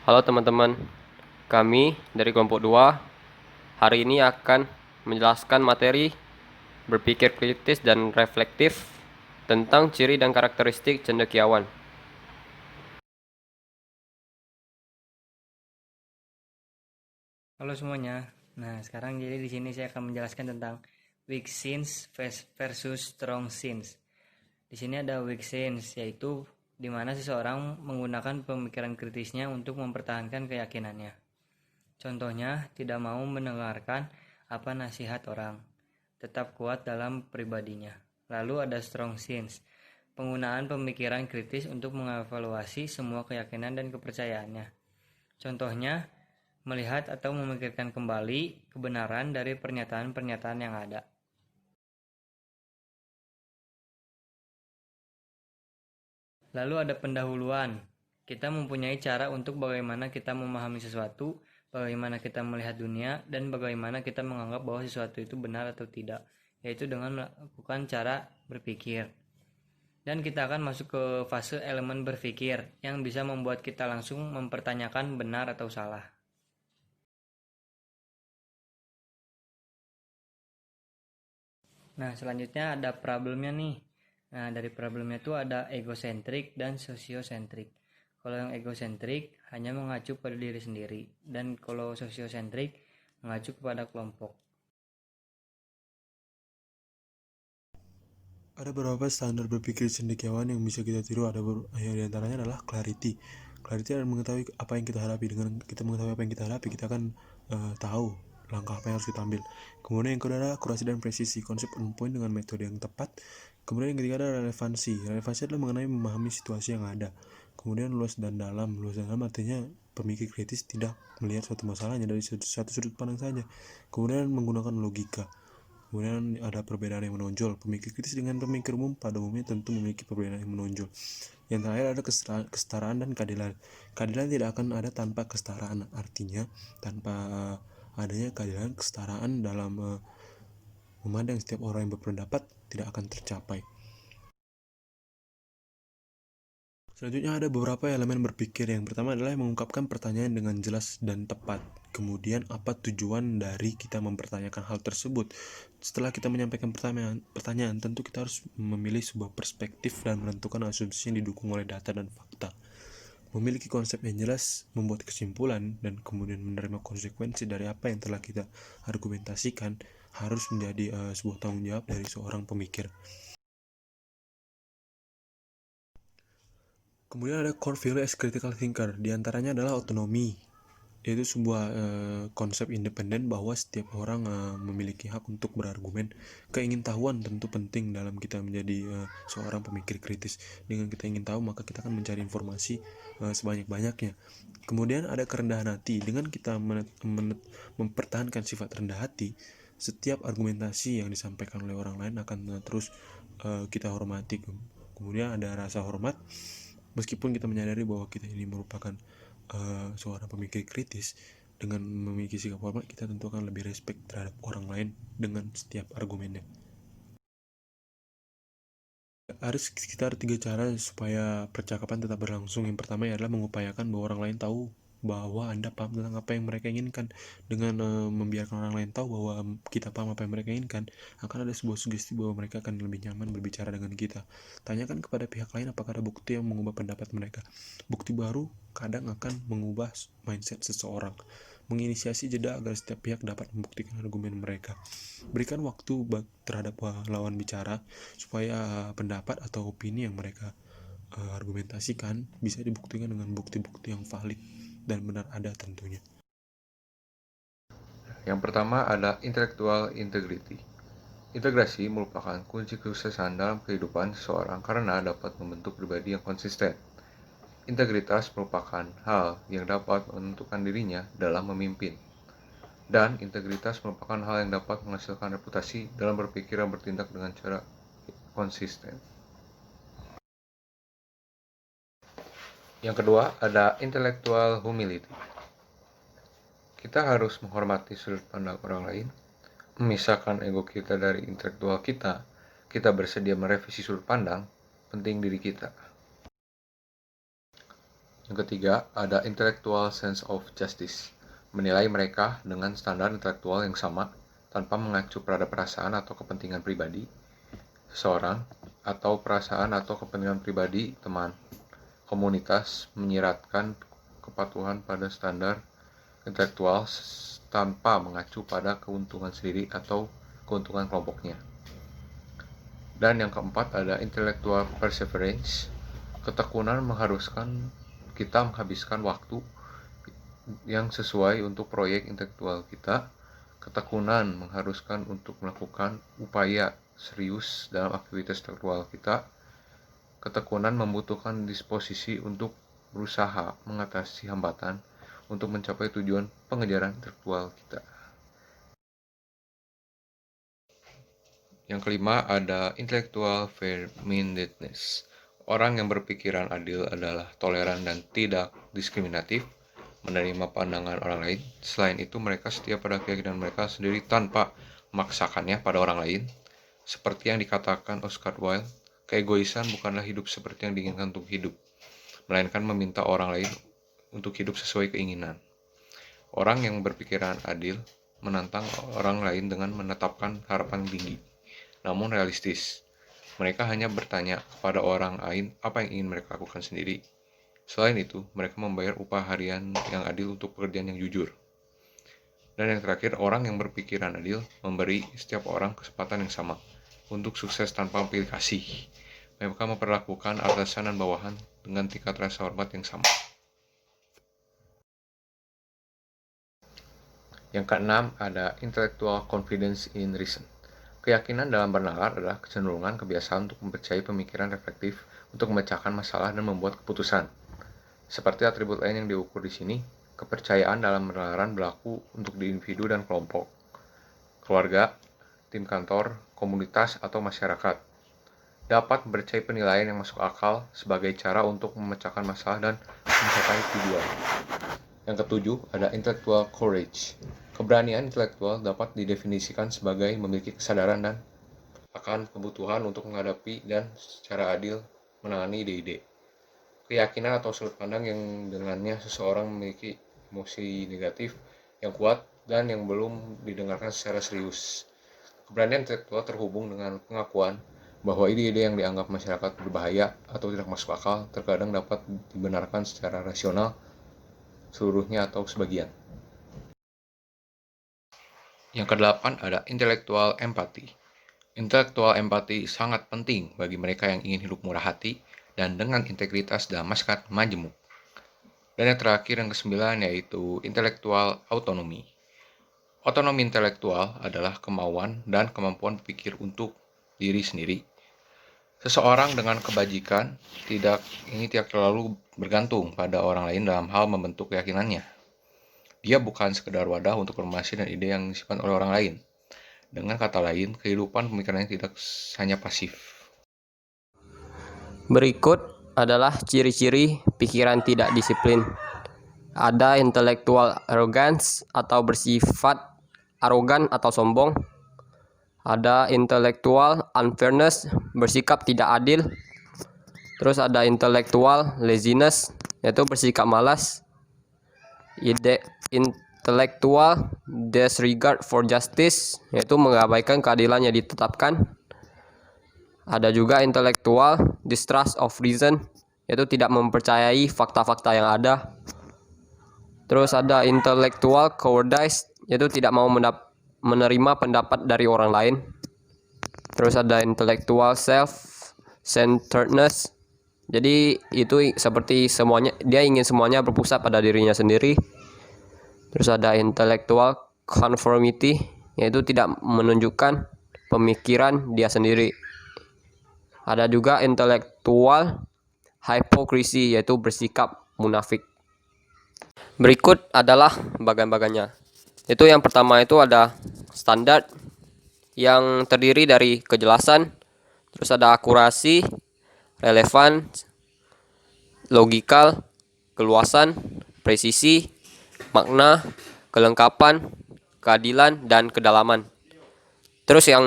Halo teman-teman, kami dari kelompok 2 hari ini akan menjelaskan materi berpikir kritis dan reflektif tentang ciri dan karakteristik cendekiawan. Halo semuanya. Nah, sekarang jadi di sini saya akan menjelaskan tentang weak scenes versus strong scenes. Di sini ada weak scenes, yaitu di mana seseorang menggunakan pemikiran kritisnya untuk mempertahankan keyakinannya. Contohnya, tidak mau mendengarkan apa nasihat orang, tetap kuat dalam pribadinya. Lalu ada strong scenes, penggunaan pemikiran kritis untuk mengevaluasi semua keyakinan dan kepercayaannya. Contohnya, melihat atau memikirkan kembali kebenaran dari pernyataan-pernyataan yang ada. Lalu ada pendahuluan. Kita mempunyai cara untuk bagaimana kita memahami sesuatu, bagaimana kita melihat dunia, dan bagaimana kita menganggap bahwa sesuatu itu benar atau tidak, yaitu dengan melakukan cara berpikir. Dan kita akan masuk ke fase elemen berpikir yang bisa membuat kita langsung mempertanyakan benar atau salah. Nah, selanjutnya ada problemnya nih. Nah, dari problemnya itu ada egosentrik dan sosiosentrik. Kalau yang egosentrik hanya mengacu pada diri sendiri, dan kalau sosiosentrik mengacu kepada kelompok. Ada beberapa standar berpikir cendekiawan yang bisa kita tiru. Yang diantaranya adalah clarity. Clarity adalah mengetahui apa yang kita hadapi. Dengan kita mengetahui apa yang kita hadapi, kita akan tahu langkah apa yang harus kita ambil. Kemudian yang kedua adalah akurasi dan presisi, konsep on point dengan metode yang tepat. Kemudian yang ketiga adalah relevansi. Relevansi adalah mengenai memahami situasi yang ada. Kemudian luas dan dalam. Luas dan dalam artinya pemikir kritis tidak melihat suatu masalahnya dari satu sudut pandang saja. Kemudian menggunakan logika. Kemudian ada perbedaan yang menonjol. Pemikir kritis dengan pemikir umum pada umumnya tentu memiliki perbedaan yang menonjol. Yang terakhir ada kesetaraan dan keadilan. Keadilan tidak akan ada tanpa kesetaraan. Artinya tanpa adanya keadilan, kesetaraan dalam memandang setiap orang yang berpendapat tidak akan tercapai. Selanjutnya ada beberapa elemen berpikir. Yang pertama adalah mengungkapkan pertanyaan dengan jelas dan tepat. Kemudian apa tujuan dari kita mempertanyakan hal tersebut? Setelah kita menyampaikan pertanyaan, tentu kita harus memilih sebuah perspektif dan menentukan asumsi yang didukung oleh data dan fakta. Memiliki konsep yang jelas, membuat kesimpulan, dan kemudian menerima konsekuensi dari apa yang telah kita argumentasikan harus menjadi sebuah tanggung jawab dari seorang pemikir. Kemudian ada core value as critical thinker. Di antaranya adalah otonomi, yaitu sebuah konsep independen bahwa setiap orang memiliki hak untuk berargumen. Keingintahuan tentu penting dalam kita menjadi seorang pemikir kritis. Dengan kita ingin tahu, maka kita akan mencari informasi sebanyak-banyaknya. Kemudian ada kerendahan hati. Dengan kita mempertahankan sifat rendah hati, setiap argumentasi yang disampaikan oleh orang lain akan terus kita hormati. Kemudian ada rasa hormat. Meskipun kita menyadari bahwa kita ini merupakan seorang pemikir kritis, dengan memiliki sikap hormat kita tentu akan lebih respect terhadap orang lain dengan setiap argumennya. Ada sekitar 3 cara supaya percakapan tetap berlangsung. Yang pertama adalah mengupayakan bahwa orang lain tahu bahwa Anda paham tentang apa yang mereka inginkan. Dengan membiarkan orang lain tahu bahwa kita paham apa yang mereka inginkan, akan ada sebuah sugesti bahwa mereka akan lebih nyaman berbicara dengan kita. Tanyakan kepada pihak lain apakah ada bukti yang mengubah pendapat mereka. Bukti baru kadang akan mengubah mindset seseorang. Menginisiasi jeda agar setiap pihak dapat membuktikan argumen mereka. Berikan waktu terhadap lawan bicara supaya pendapat atau opini yang mereka argumentasikan bisa dibuktikan dengan bukti-bukti yang valid dan benar ada tentunya. Yang pertama ada intellectual integrity. Integrasi merupakan kunci kesuksesan dalam kehidupan seseorang karena dapat membentuk pribadi yang konsisten. Integritas merupakan hal yang dapat menentukan dirinya dalam memimpin. Dan integritas merupakan hal yang dapat menghasilkan reputasi dalam berpikir dan bertindak dengan cara konsisten. Yang kedua ada intellectual humility. Kita harus menghormati sudut pandang orang lain, memisahkan ego kita dari intelektual kita. Kita bersedia merevisi sudut pandang penting diri kita. Yang ketiga, ada intellectual sense of justice. Menilai mereka dengan standar intelektual yang sama tanpa mengacu pada perasaan atau kepentingan pribadi seseorang atau perasaan atau kepentingan pribadi teman. Komunitas menyiratkan kepatuhan pada standar intelektual tanpa mengacu pada keuntungan sendiri atau keuntungan kelompoknya. Dan yang keempat ada intellectual perseverance. Ketekunan mengharuskan kita menghabiskan waktu yang sesuai untuk proyek intelektual kita. Ketekunan mengharuskan untuk melakukan upaya serius dalam aktivitas intelektual kita. Ketekunan membutuhkan disposisi untuk berusaha mengatasi hambatan untuk mencapai tujuan pengejaran intelektual kita. Yang kelima ada intellectual fair-mindedness. Orang yang berpikiran adil adalah toleran dan tidak diskriminatif, menerima pandangan orang lain. Selain itu, mereka setia pada keyakinan mereka sendiri tanpa memaksakannya pada orang lain. Seperti yang dikatakan Oscar Wilde, keegoisan bukanlah hidup seperti yang diinginkan untuk hidup, melainkan meminta orang lain untuk hidup sesuai keinginan. Orang yang berpikiran adil menantang orang lain dengan menetapkan harapan tinggi, namun realistis. Mereka hanya bertanya kepada orang lain apa yang ingin mereka lakukan sendiri. Selain itu, mereka membayar upah harian yang adil untuk pekerjaan yang jujur. Dan yang terakhir, orang yang berpikiran adil memberi setiap orang kesempatan yang sama untuk sukses tanpa pilih kasih. Mereka memperlakukan atasan dan bawahan dengan tingkat rasa hormat yang sama. Yang keenam ada intellectual confidence in reason. Keyakinan dalam bernalar adalah kecenderungan kebiasaan untuk mempercayai pemikiran reflektif untuk memecahkan masalah dan membuat keputusan. Seperti atribut lain yang diukur di sini, kepercayaan dalam penalaran berlaku untuk individu dan kelompok, keluarga, tim kantor, komunitas, atau masyarakat. Dapat mempercayai penilaian yang masuk akal sebagai cara untuk memecahkan masalah dan mencapai tujuan. Yang ketujuh ada intellectual courage. Keberanian intelektual dapat didefinisikan sebagai memiliki kesadaran dan akan kebutuhan untuk menghadapi dan secara adil menangani ide-ide, keyakinan atau sudut pandang yang dengannya seseorang memiliki emosi negatif yang kuat dan yang belum didengarkan secara serius. Keberanian intelektual terhubung dengan pengakuan bahwa ide-ide yang dianggap masyarakat berbahaya atau tidak masuk akal terkadang dapat dibenarkan secara rasional seluruhnya atau sebagian. Yang kedelapan ada intellectual empathy. Intellectual empathy sangat penting bagi mereka yang ingin hidup murah hati dan dengan integritas dalam masyarakat majemuk. Dan yang terakhir yang kesembilan yaitu intellectual autonomy. Otonomi intelektual adalah kemauan dan kemampuan berpikir untuk diri sendiri. Seseorang dengan kebajikan tidak terlalu bergantung pada orang lain dalam hal membentuk keyakinannya. Dia bukan sekedar wadah untuk informasi dan ide yang disimpan oleh orang lain. Dengan kata lain, kehidupan pemikirannya tidak hanya pasif. Berikut adalah ciri-ciri pikiran tidak disiplin. Ada intellectual arrogance atau bersifat arogan atau sombong. Ada intellectual unfairness, bersikap tidak adil. Terus ada intellectual laziness, yaitu bersikap malas. Intellectual disregard for justice, yaitu mengabaikan keadilan yang ditetapkan. Ada juga intellectual distrust of reason, yaitu tidak mempercayai fakta-fakta yang ada. Terus ada intellectual cowardice, yaitu tidak mau menerima pendapat dari orang lain. Terus ada intellectual self-centeredness, jadi itu seperti semuanya, dia ingin semuanya berpusat pada dirinya sendiri. Terus ada intellectual conformity, yaitu tidak menunjukkan pemikiran dia sendiri. Ada juga intellectual hypocrisy, yaitu bersikap munafik. Berikut adalah bagian-bagiannya. Itu yang pertama itu ada standar yang terdiri dari kejelasan, terus ada akurasi, relevan, logikal, keluasan, presisi, makna, kelengkapan, keadilan, dan kedalaman. Terus yang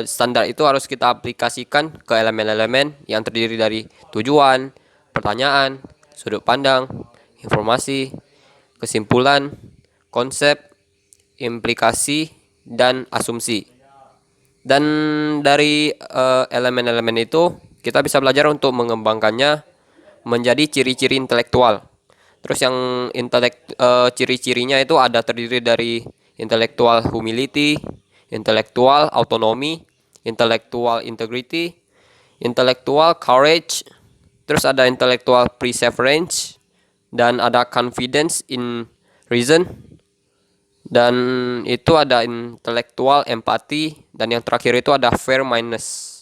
standar itu harus kita aplikasikan ke elemen-elemen yang terdiri dari tujuan, pertanyaan, sudut pandang, informasi, kesimpulan, konsep, implikasi, dan asumsi. Dan dari elemen-elemen itu kita bisa belajar untuk mengembangkannya menjadi ciri-ciri intelektual. Terus yang ciri-cirinya itu ada terdiri dari intellectual humility, intellectual autonomy, intellectual integrity, intellectual courage, terus ada intellectual perseverance, dan ada confidence in reason, dan itu ada intellectual empathy, dan yang terakhir itu ada fair mindedness.